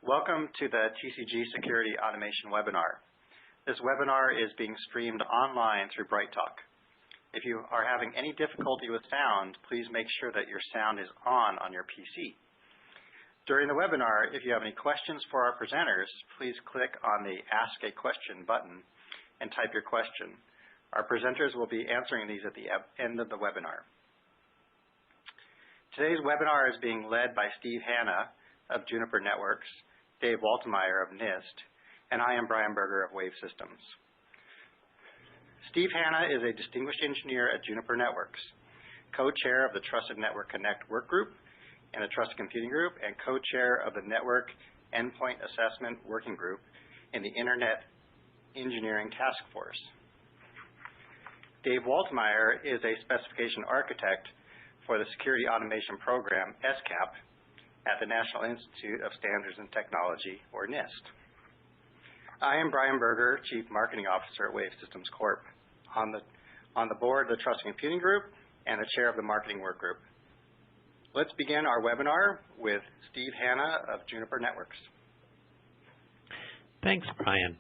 Welcome to the TCG Security Automation webinar. This webinar is being streamed online through BrightTalk. If you are having any difficulty with sound, please make sure that your sound is on your PC. During the webinar, if you have any questions for our presenters, please click on the Ask a Question button and type your question. Our presenters will be answering these at the end of the webinar. Today's webinar is being led by Steve Hanna of Juniper Networks, Dave Waltermire of NIST, and I am Brian Berger of Wave Systems. Steve Hanna is a distinguished engineer at Juniper Networks, co-chair of the Trusted Network Connect work group and the Trusted Computing group, and co-chair of the Network Endpoint Assessment Working Group in the Internet Engineering Task Force. Dave Waltermire is a specification architect for the Security Automation Program, SCAP, at the National Institute of Standards and Technology, or NIST. I am Brian Berger, Chief Marketing Officer at Wave Systems Corp, on the board of the Trusted Computing Group and the chair of the Marketing Work Group. Let's begin our webinar with Steve Hanna of Juniper Networks. Thanks, Brian.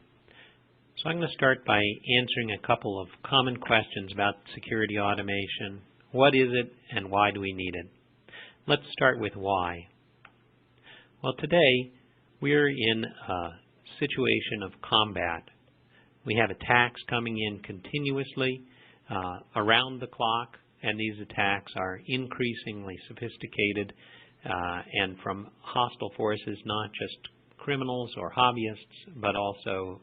So I'm going to start by answering a couple of common questions about security automation. What is it and why do we need it? Let's start with why. Well, today we're in a situation of combat. We have attacks coming in continuously around the clock, and these attacks are increasingly sophisticated and from hostile forces, not just criminals or hobbyists, but also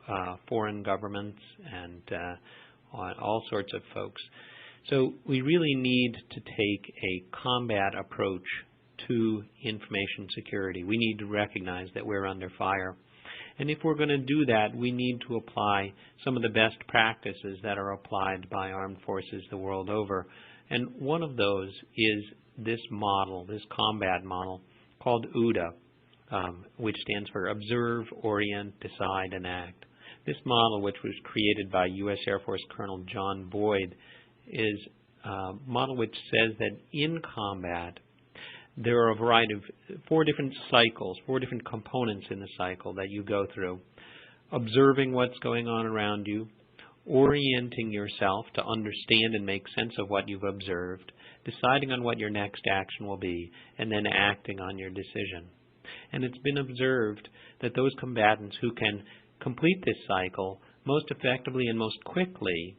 foreign governments and all sorts of folks. So we really need to take a combat approach to information security. We need to recognize that we're under fire. And if we're going to do that, we need to apply some of the best practices that are applied by armed forces the world over. And one of those is this model, this combat model called OODA, which stands for Observe, Orient, Decide, and Act. This model, which was created by U.S. Air Force Colonel John Boyd, is a model which says that in combat, there are a variety of four different cycles, four different components in the cycle that you go through. Observing what's going on around you, orienting yourself to understand and make sense of what you've observed, deciding on what your next action will be, and then acting on your decision. And it's been observed that those combatants who can complete this cycle most effectively and most quickly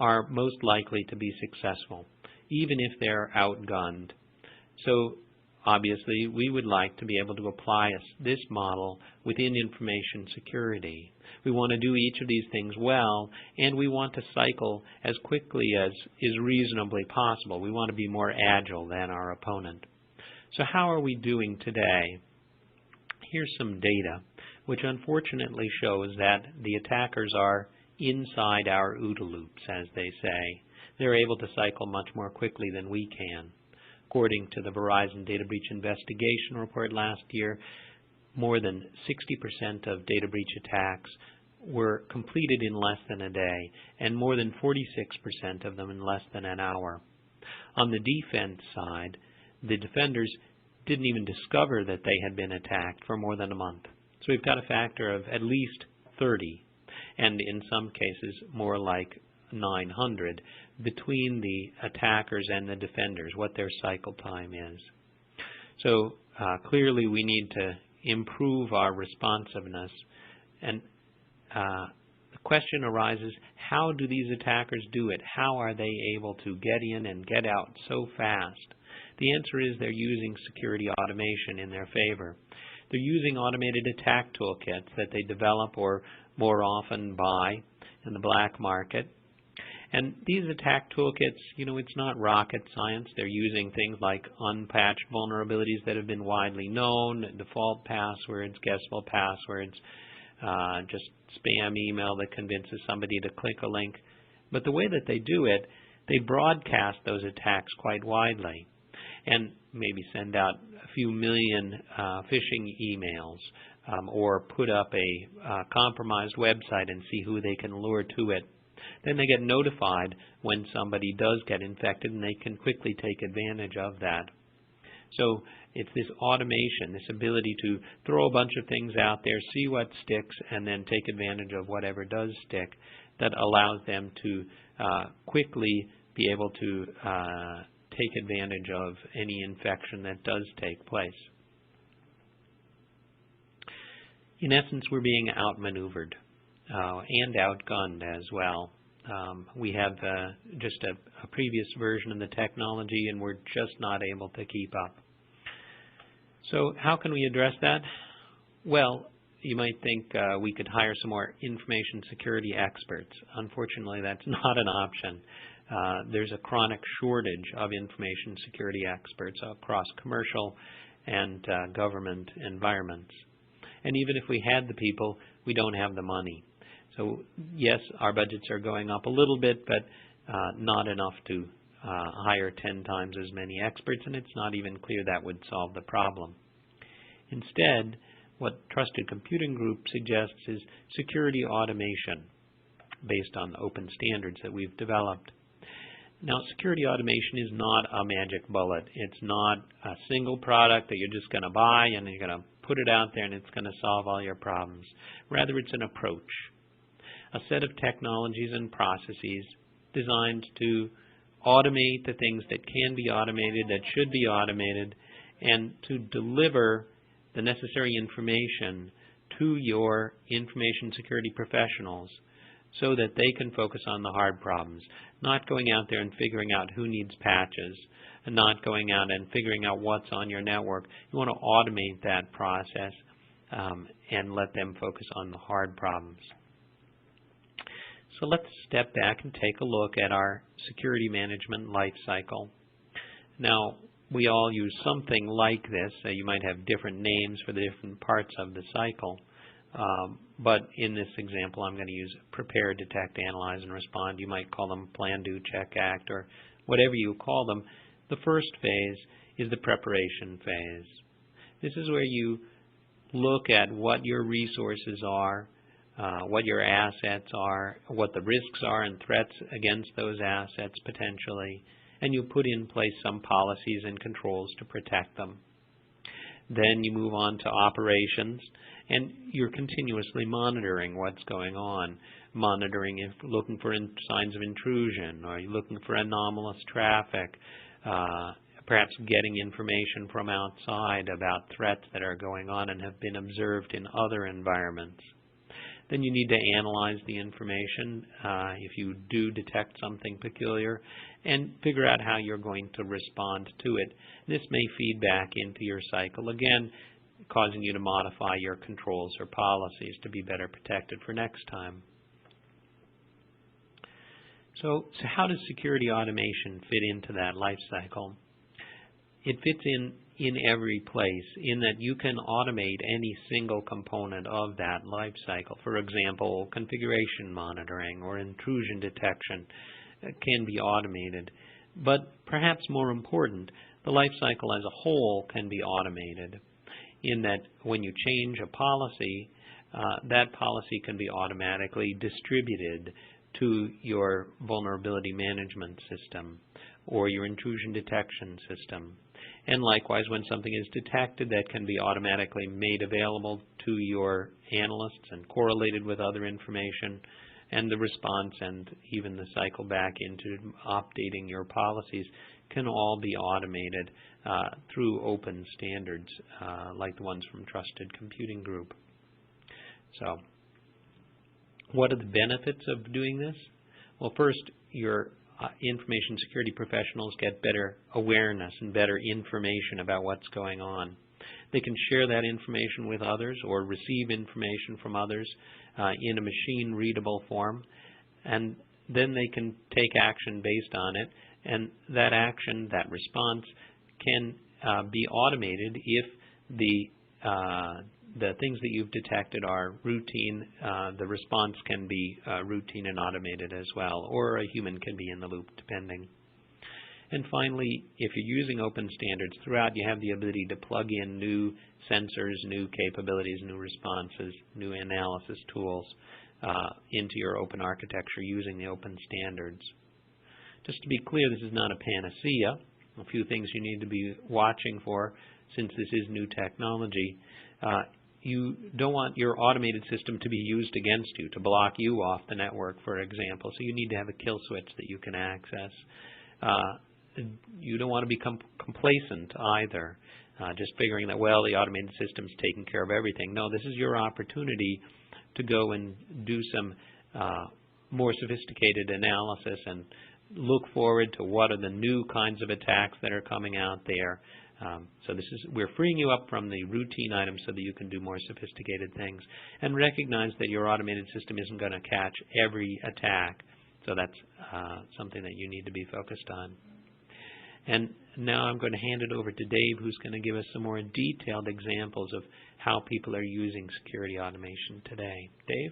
are most likely to be successful, even if they're outgunned. So obviously we would like to be able to apply this model within information security. We want to do each of these things well, and we want to cycle as quickly as is reasonably possible. We want to be more agile than our opponent. So how are we doing today? Here's some data which unfortunately shows that the attackers are inside our OODA loops, as they say. They're able to cycle much more quickly than we can. According to the Verizon Data Breach Investigation Report last year, more than 60% of data breach attacks were completed in less than a day, and more than 46% of them in less than an hour. On the defense side, the defenders didn't even discover that they had been attacked for more than a month. So we've got a factor of at least 30, and in some cases more like 900, between the attackers and the defenders, what their cycle time is. So clearly we need to improve our responsiveness. And the question arises, how do these attackers do it? How are they able to get in and get out so fast? The answer is they're using security automation in their favor. They're using automated attack toolkits that they develop or more often buy in the black market. And these attack toolkits, it's not rocket science. They're using things like unpatched vulnerabilities that have been widely known, default passwords, guessable passwords, just spam email that convinces somebody to click a link. But the way that they do it, they broadcast those attacks quite widely and maybe send out a few million phishing emails or put up a compromised website and see who they can lure to it. Then they get notified when somebody does get infected, and they can quickly take advantage of that. So it's this automation, this ability to throw a bunch of things out there, see what sticks, and then take advantage of whatever does stick, that allows them to quickly be able to take advantage of any infection that does take place. In essence, we're being outmaneuvered and outgunned as well. We have just a previous version of the technology, and we're just not able to keep up. So how can we address that? Well, you might think we could hire some more information security experts. Unfortunately, that's not an option. There's a chronic shortage of information security experts across commercial and government environments. And even if we had the people, we don't have the money. So yes, our budgets are going up a little bit, but not enough to hire 10 times as many experts, and it's not even clear that would solve the problem. Instead, what Trusted Computing Group suggests is security automation based on the open standards that we've developed. Now, security automation is not a magic bullet. It's not a single product that you're just going to buy and you're going to put it out there and it's going to solve all your problems. Rather, it's an approach, a set of technologies and processes designed to automate the things that can be automated, that should be automated, and to deliver the necessary information to your information security professionals so that they can focus on the hard problems, not going out there and figuring out who needs patches, and not going out and figuring out what's on your network. You want to automate that process and let them focus on the hard problems. So let's step back and take a look at our security management life cycle. Now, we all use something like this. You might have different names for the different parts of the cycle. But in this example, I'm going to use prepare, detect, analyze, and respond. You might call them plan, do, check, act, or whatever you call them. The first phase is the preparation phase. This is where you look at what your resources are, what your assets are, what the risks are and threats against those assets potentially, and you put in place some policies and controls to protect them. Then you move on to operations, and you're continuously monitoring what's going on, monitoring if looking for signs of intrusion, or you're looking for anomalous traffic, perhaps getting information from outside about threats that are going on and have been observed in other environments. Then you need to analyze the information if you do detect something peculiar and figure out how you're going to respond to it. This may feed back into your cycle, again, causing you to modify your controls or policies to be better protected for next time. So how does security automation fit into that life cycle? It fits in every place, in that you can automate any single component of that life cycle. For example, configuration monitoring or intrusion detection can be automated. But perhaps more important, the life cycle as a whole can be automated, in that when you change a policy, that policy can be automatically distributed to your vulnerability management system or your intrusion detection system. And likewise, when something is detected, that can be automatically made available to your analysts and correlated with other information, and the response and even the cycle back into updating your policies can all be automated through open standards like the ones from Trusted Computing Group. So, what are the benefits of doing this? Well, first, your information security professionals get better awareness and better information about what's going on. They can share that information with others or receive information from others in a machine-readable form, and then they can take action based on it, and that action, that response, can be automated if the things that you've detected are routine. The response can be routine and automated as well, or a human can be in the loop, depending. And finally, if you're using open standards throughout, you have the ability to plug in new sensors, new capabilities, new responses, new analysis tools into your open architecture using the open standards. Just to be clear, this is not a panacea. A few things you need to be watching for, since this is new technology. You don't want your automated system to be used against you, to block you off the network, for example. So you need to have a kill switch that you can access. You don't want to become complacent either, just figuring that, well, the automated system's taking care of everything. No, this is your opportunity to go and do some more sophisticated analysis and look forward to what are the new kinds of attacks that are coming out there. So we're freeing you up from the routine items so that you can do more sophisticated things, and recognize that your automated system isn't going to catch every attack. So that's something that you need to be focused on. And now I'm going to hand it over to Dave, who's going to give us some more detailed examples of how people are using security automation today. Dave?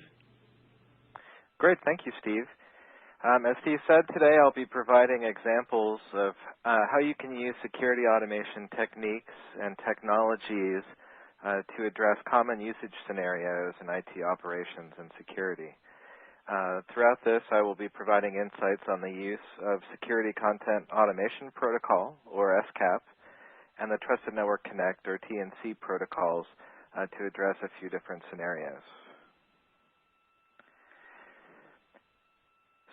Great. Thank you, Steve. As Steve said, today I'll be providing examples of how you can use security automation techniques and technologies to address common usage scenarios in IT operations and security. Throughout this, I will be providing insights on the use of Security Content Automation Protocol, or SCAP, and the Trusted Network Connect, or TNC protocols to address a few different scenarios.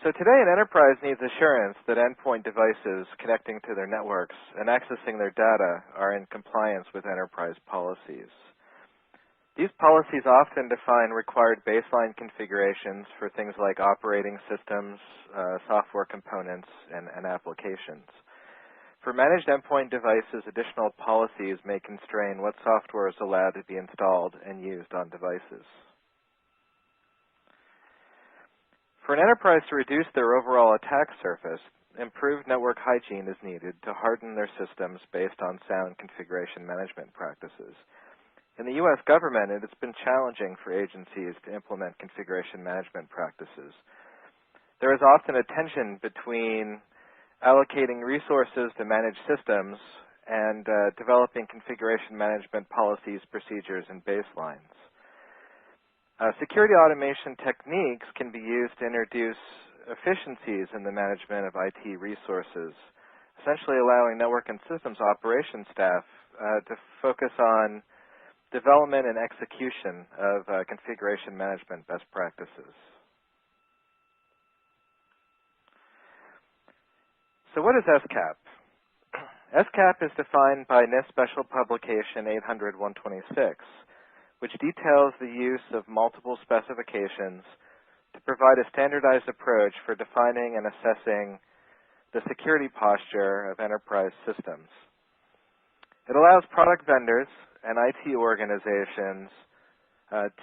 So today, an enterprise needs assurance that endpoint devices connecting to their networks and accessing their data are in compliance with enterprise policies. These policies often define required baseline configurations for things like operating systems, software components, and applications. For managed endpoint devices, additional policies may constrain what software is allowed to be installed and used on devices. For an enterprise to reduce their overall attack surface, improved network hygiene is needed to harden their systems based on sound configuration management practices. In the U.S. government, it has been challenging for agencies to implement configuration management practices. There is often a tension between allocating resources to manage systems and developing configuration management policies, procedures, and baselines. Security automation techniques can be used to introduce efficiencies in the management of IT resources, essentially allowing network and systems operations staff to focus on development and execution of configuration management best practices. So what is SCAP? SCAP is defined by NIST Special Publication 800-126, which details the use of multiple specifications to provide a standardized approach for defining and assessing the security posture of enterprise systems. It allows product vendors and IT organizations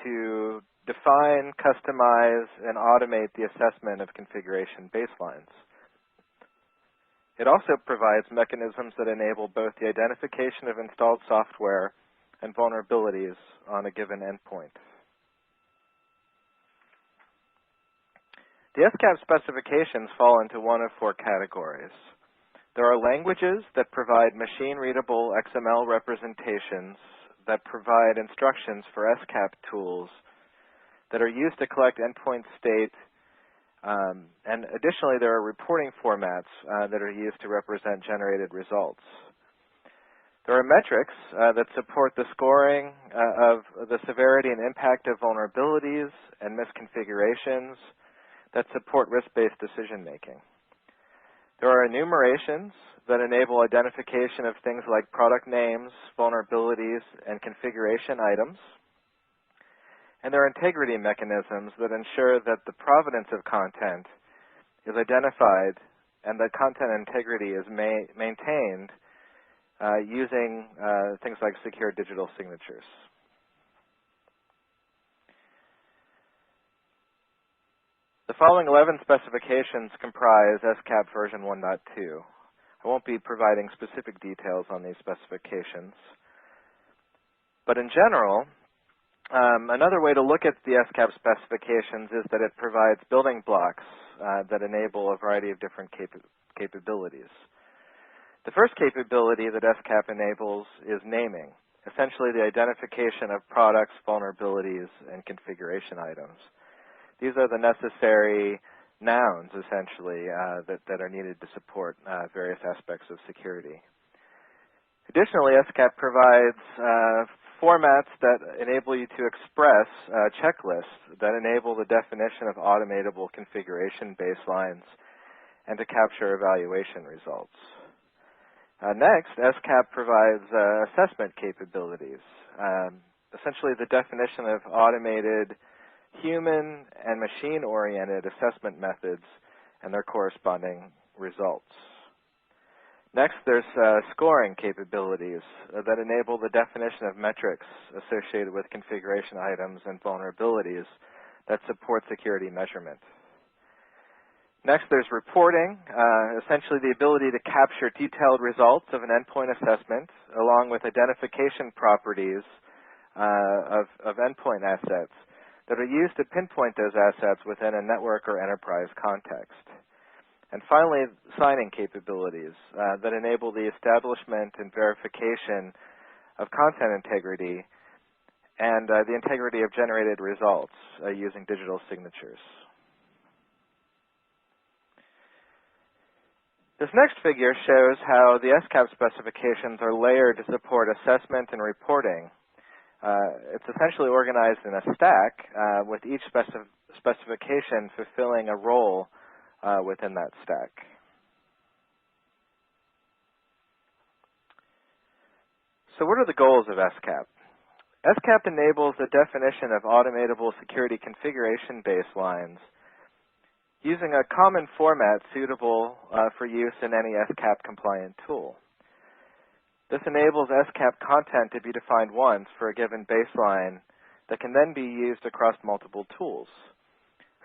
to define, customize, and automate the assessment of configuration baselines. It also provides mechanisms that enable both the identification of installed software and vulnerabilities on a given endpoint. The SCAP specifications fall into one of four categories. There are languages that provide machine-readable XML representations that provide instructions for SCAP tools that are used to collect endpoint state, and additionally there are reporting formats that are used to represent generated results. There are metrics that support the scoring of the severity and impact of vulnerabilities and misconfigurations that support risk-based decision-making. There are enumerations that enable identification of things like product names, vulnerabilities, and configuration items. And there are integrity mechanisms that ensure that the provenance of content is identified and that content integrity is maintained using things like secure digital signatures. The following 11 specifications comprise SCAP version 1.2. I won't be providing specific details on these specifications. But in general, another way to look at the SCAP specifications is that it provides building blocks that enable a variety of different capabilities. The first capability that SCAP enables is naming, essentially the identification of products, vulnerabilities, and configuration items. These are the necessary nouns, essentially, that are needed to support various aspects of security. Additionally, SCAP provides formats that enable you to express checklists that enable the definition of automatable configuration baselines and to capture evaluation results. Next, SCAP provides assessment capabilities, essentially the definition of automated human and machine-oriented assessment methods and their corresponding results. Next, there's scoring capabilities that enable the definition of metrics associated with configuration items and vulnerabilities that support security measurement. Next, there's reporting, essentially the ability to capture detailed results of an endpoint assessment along with identification properties of endpoint assets that are used to pinpoint those assets within a network or enterprise context. And finally, signing capabilities that enable the establishment and verification of content integrity and the integrity of generated results using digital signatures. This next figure shows how the SCAP specifications are layered to support assessment and reporting. It's essentially organized in a stack with each specification fulfilling a role within that stack. So what are the goals of SCAP? SCAP enables the definition of automatable security configuration baselines using a common format suitable for use in any SCAP-compliant tool. This enables SCAP content to be defined once for a given baseline that can then be used across multiple tools.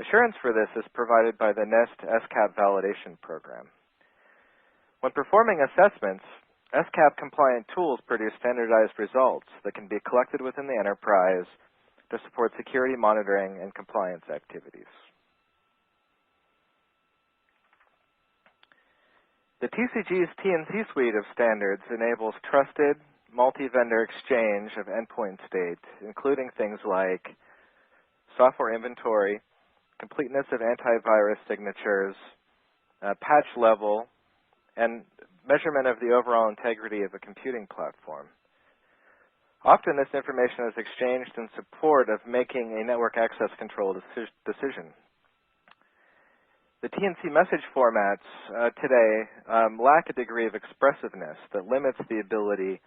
Assurance for this is provided by the NIST SCAP validation program. When performing assessments, SCAP-compliant tools produce standardized results that can be collected within the enterprise to support security monitoring and compliance activities. The TCG's T&C suite of standards enables trusted, multi-vendor exchange of endpoint state, including things like software inventory, completeness of antivirus signatures, patch level, and measurement of the overall integrity of a computing platform. Often this information is exchanged in support of making a network access control decision. The T&C message formats today lack a degree of expressiveness that limits the ability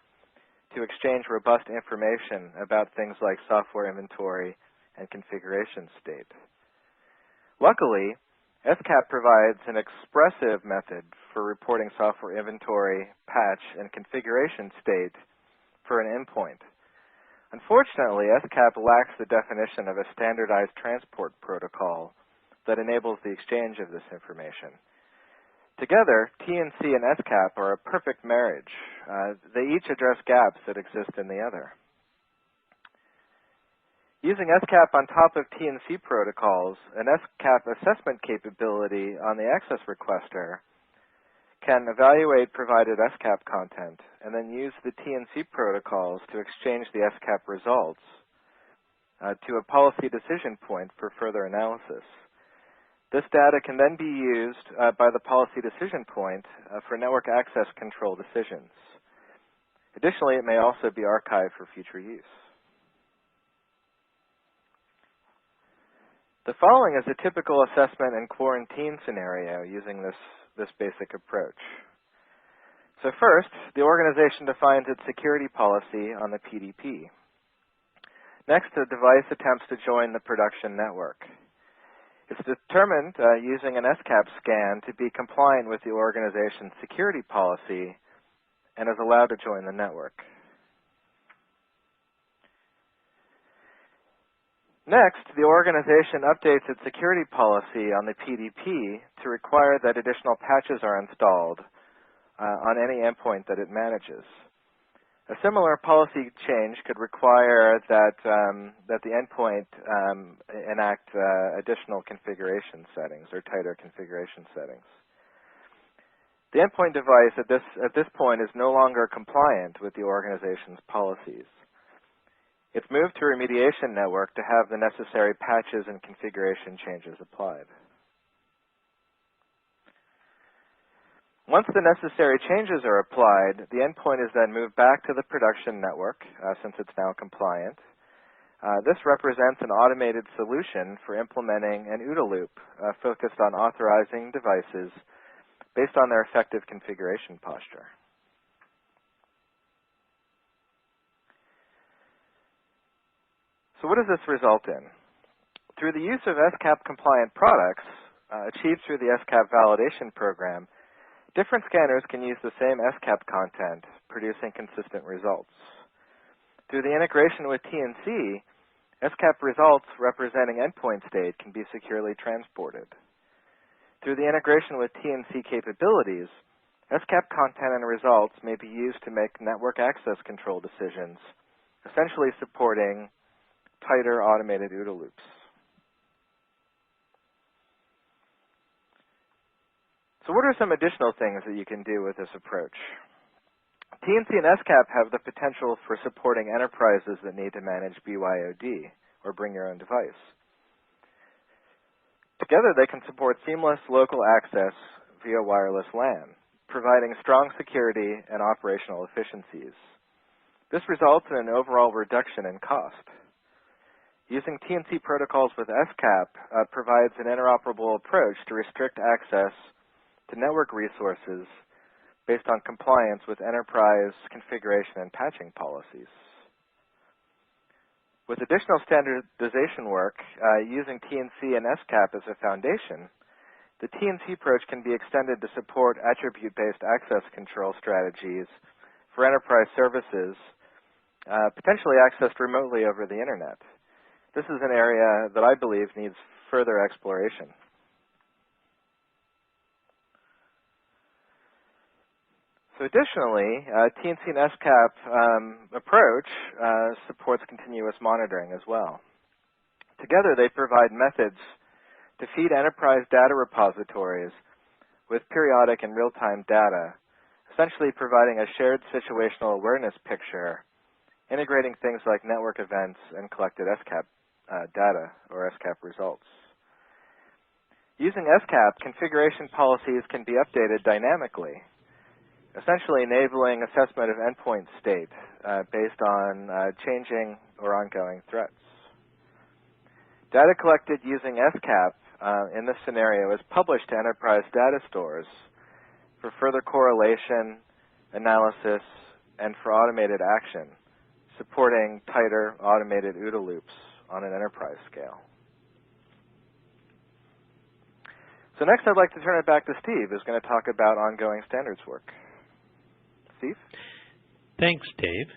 to exchange robust information about things like software inventory and configuration state. Luckily, SCAP provides an expressive method for reporting software inventory, patch, and configuration state for an endpoint. Unfortunately, SCAP lacks the definition of a standardized transport protocol that enables the exchange of this information. Together, T&C and SCAP are a perfect marriage. They each address gaps that exist in the other. Using SCAP on top of T&C protocols, an SCAP assessment capability on the access requester can evaluate provided SCAP content and then use the T&C protocols to exchange the SCAP results to a policy decision point for further analysis. This data can then be used by the policy decision point for network access control decisions. Additionally, it may also be archived for future use. The following is a typical assessment and quarantine scenario using this basic approach. So first, the organization defines its security policy on the PDP. Next, the device attempts to join the production network. It's determined using an SCAP scan to be compliant with the organization's security policy and is allowed to join the network. Next, the organization updates its security policy on the PDP to require that additional patches are installed on any endpoint that it manages. A similar policy change could require that the endpoint enact additional configuration settings or tighter configuration settings. The endpoint device at this point is no longer compliant with the organization's policies. It's moved to a remediation network to have the necessary patches and configuration changes applied. Once the necessary changes are applied, the endpoint is then moved back to the production network, since it's now compliant. This represents an automated solution for implementing an OODA loop focused on authorizing devices based on their effective configuration posture. So what does this result in? Through the use of SCAP-compliant products achieved through the SCAP validation program, different scanners can use the same SCAP content, producing consistent results. Through the integration with TNC, SCAP results representing endpoint state can be securely transported. Through the integration with TNC capabilities, SCAP content and results may be used to make network access control decisions, essentially supporting tighter automated OODA loops. So what are some additional things that you can do with this approach? TNC and SCAP have the potential for supporting enterprises that need to manage BYOD, or bring your own device. Together, they can support seamless local access via wireless LAN, providing strong security and operational efficiencies. This results in an overall reduction in cost. Using TNC protocols with SCAP provides an interoperable approach to restrict access to network resources based on compliance with enterprise configuration and patching policies. With additional standardization work using TNC and SCAP as a foundation, the TNC approach can be extended to support attribute-based access control strategies for enterprise services, potentially accessed remotely over the internet. This is an area that I believe needs further exploration. So additionally, TNC and SCAP approach supports continuous monitoring as well. Together, they provide methods to feed enterprise data repositories with periodic and real-time data, essentially providing a shared situational awareness picture, integrating things like network events and collected SCAP data or SCAP results. Using SCAP, configuration policies can be updated dynamically, essentially enabling assessment of endpoint state based on changing or ongoing threats. Data collected using SCAP in this scenario is published to enterprise data stores for further correlation, analysis, and for automated action, supporting tighter automated OODA loops on an enterprise scale. So next I'd like to turn it back to Steve, who's going to talk about ongoing standards work. Steve? Thanks, Dave.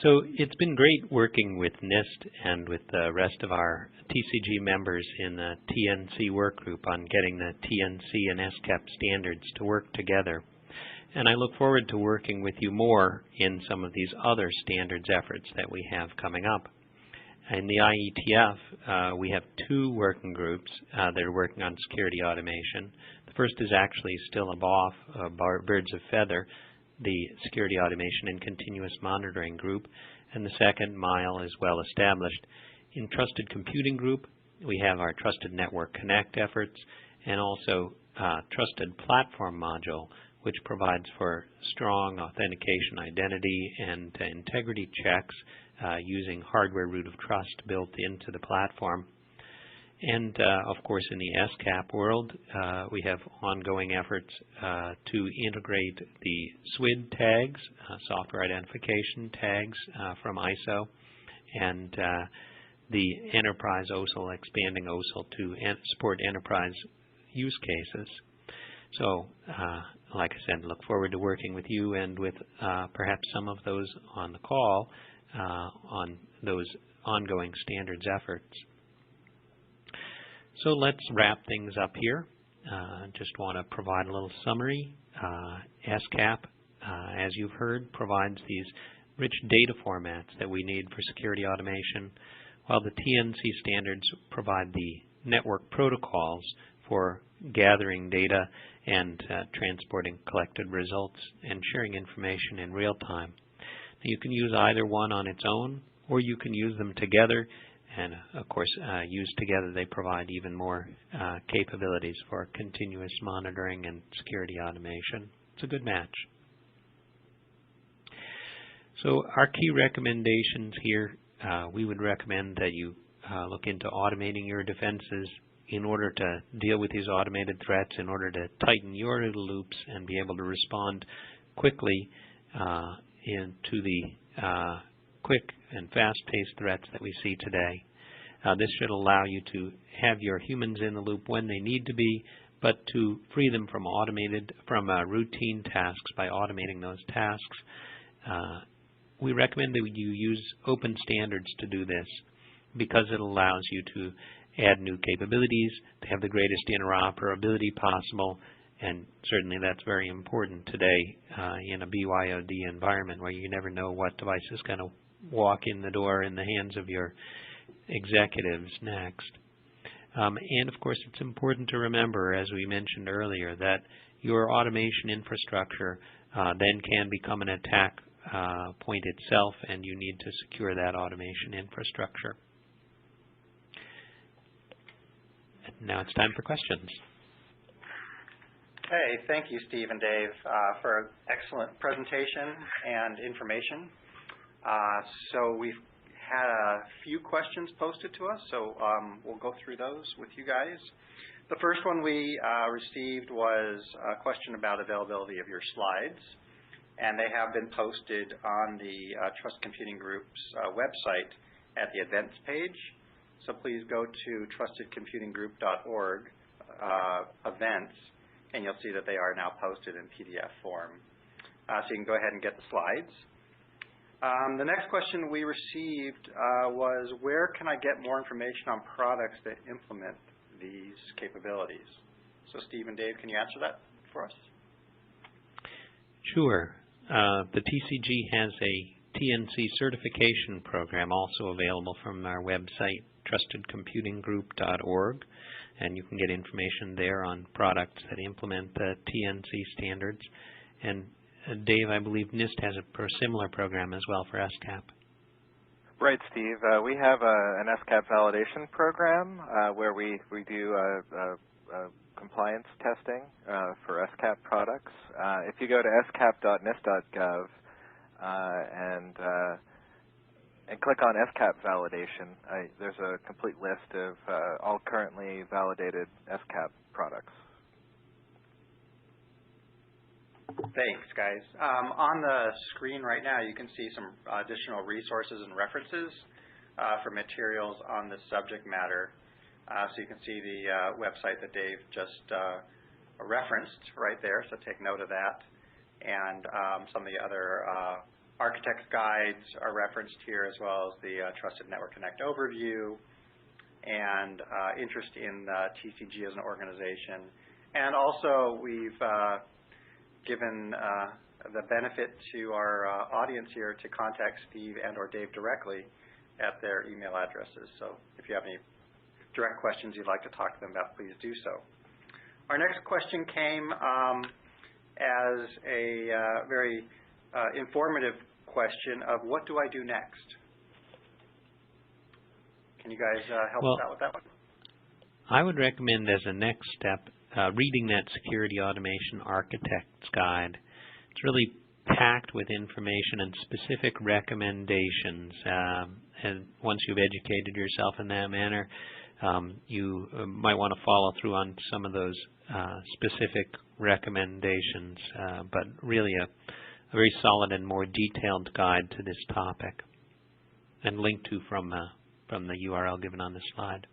So it's been great working with NIST and with the rest of our TCG members in the TNC work group on getting the TNC and SCAP standards to work together. And I look forward to working with you more in some of these other standards efforts that we have coming up. In the IETF, we have two working groups that are working on security automation. The first is actually still above Birds of Feather, the Security Automation and Continuous Monitoring Group, and the second, MILE, is well established. In Trusted Computing Group, we have our Trusted Network Connect efforts and also Trusted Platform Module, which provides for strong authentication, identity, and integrity checks using hardware root of trust built into the platform. And of course, in the SCAP world, we have ongoing efforts to integrate the SWID tags, software identification tags from ISO, and the enterprise OSIL, expanding OSIL to support enterprise use cases. So, like I said, look forward to working with you and with perhaps some of those on the call on those ongoing standards efforts. So let's wrap things up here. Just want to provide a little summary. SCAP, as you've heard, provides these rich data formats that we need for security automation, while the TNC standards provide the network protocols for gathering data and transporting collected results and sharing information in real time. Now, you can use either one on its own, or you can use them together And of course, used together, they provide even more capabilities for continuous monitoring and security automation. It's a good match. So our key recommendations here, we would recommend that you look into automating your defenses in order to deal with these automated threats, in order to tighten your little loops and be able to respond quickly into the quick and fast-paced threats that we see today. This should allow you to have your humans in the loop when they need to be, but to free them from routine tasks by automating those tasks. We recommend that you use open standards to do this because it allows you to add new capabilities, to have the greatest interoperability possible, and certainly that's very important today in a BYOD environment where you never know what device is going to walk in the door in the hands of your executives next. And of course, it's important to remember, as we mentioned earlier, that your automation infrastructure then can become an attack point itself, and you need to secure that automation infrastructure. And now it's time for questions. Hey, thank you, Steve and Dave, for an excellent presentation and information. So we've had a few questions posted to us, so we'll go through those with you guys. The first one we received was a question about availability of your slides, and they have been posted on the Trust Computing Group's website at the events page. So please go to trustedcomputinggroup.org events, and you'll see that they are now posted in PDF form. So you can go ahead and get the slides. The next question we received was, where can I get more information on products that implement these capabilities? So Steve and Dave, can you answer that for us? Sure. The TCG has a TNC certification program also available from our website, trustedcomputinggroup.org, and you can get information there on products that implement the TNC standards. And Dave, I believe NIST has a similar program as well for SCAP. Right, Steve. We have an SCAP validation program where we do compliance testing for SCAP products. If you go to scap.nist.gov and click on SCAP validation, there's a complete list of all currently validated SCAP products. Thanks, guys. On the screen right now, you can see some additional resources and references for materials on this subject matter. So you can see the website that Dave just referenced right there, so take note of that. And some of the other architect's guides are referenced here, as well as the Trusted Network Connect overview and interest in TCG as an organization. And also, we've given the benefit to our audience here to contact Steve and or Dave directly at their email addresses. So if you have any direct questions you'd like to talk to them about, please do so. Our next question came as a very informative question of, what do I do next? Can you guys help us out with that one? I would recommend as a next step reading that Security Automation Architect's Guide. It's really packed with information and specific recommendations. And once you've educated yourself in that manner, you might want to follow through on some of those specific recommendations, but really a very solid and more detailed guide to this topic, and linked to from the URL given on the slide.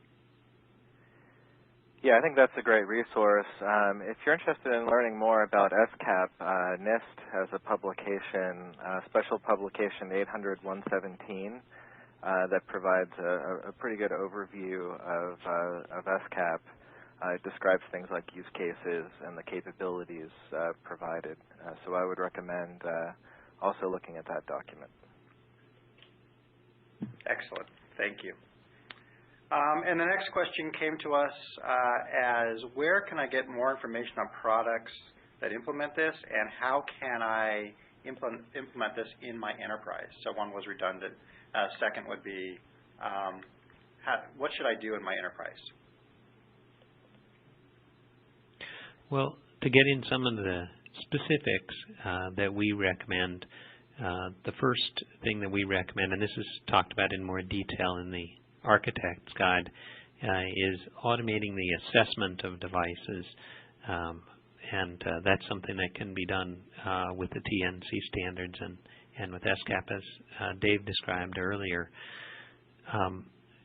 Yeah, I think that's a great resource. If you're interested in learning more about SCAP, NIST has a publication, special publication 800-117, that provides a pretty good overview of SCAP. It describes things like use cases and the capabilities provided. So I would recommend also looking at that document. Excellent. Thank you. And the next question came to us as, where can I get more information on products that implement this, and how can I implement this in my enterprise? So one was redundant. Second would be, what should I do in my enterprise? Well, to get in some of the specifics that we recommend, the first thing that we recommend, and this is talked about in more detail in the Architect's Guide, is automating the assessment of devices, and that's something that can be done with the TNC standards and with SCAP, as Dave described earlier.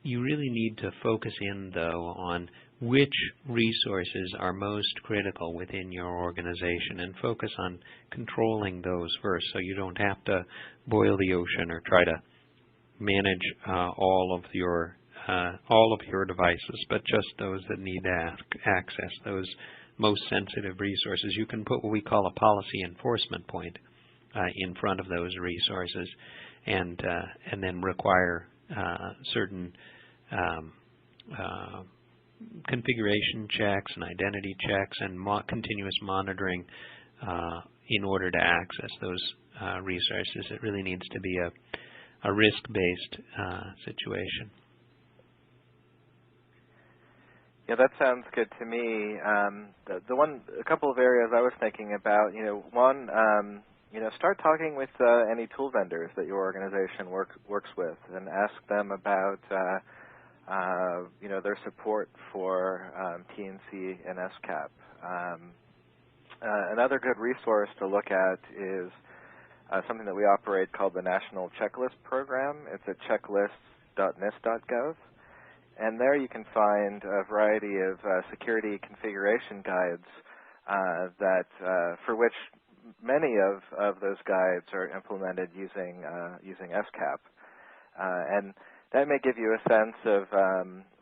You really need to focus in, though, on which resources are most critical within your organization, and focus on controlling those first, so you don't have to boil the ocean or try to manage all of your devices, but just those that need access, those most sensitive resources. You can put what we call a policy enforcement point in front of those resources, and then require certain configuration checks and identity checks and continuous monitoring in order to access those resources. It really needs to be a risk-based situation. Yeah, that sounds good to me. A couple of areas I was thinking about, one, start talking with any tool vendors that your organization works with, and ask them about, their support for TNC and SCAP. Another good resource to look at is something that we operate called the National Checklist Program. It's at checklist.nist.gov. And there you can find a variety of security configuration guides for which many of those guides are implemented using SCAP. And that may give you a sense of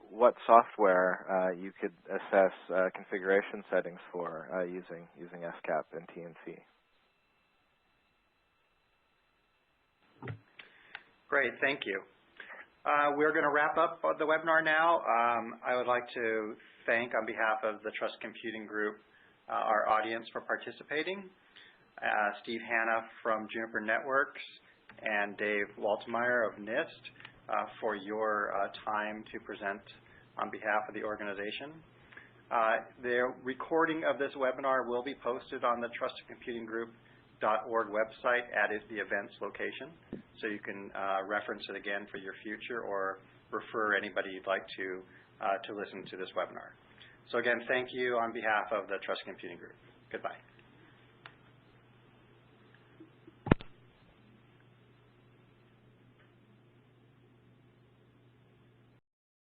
what software you could assess configuration settings for using SCAP and TNC. Great, thank you. We're going to wrap up the webinar now. I would like to thank, on behalf of the Trust Computing Group, our audience for participating. Steve Hanna from Juniper Networks and Dave Waltermire of NIST for your time to present on behalf of the organization. The recording of this webinar will be posted on the trustedcomputinggroup.org website at the events location, so you can reference it again for your future, or refer anybody you'd like to listen to this webinar. So again, thank you on behalf of the Trusted Computing Group. Goodbye.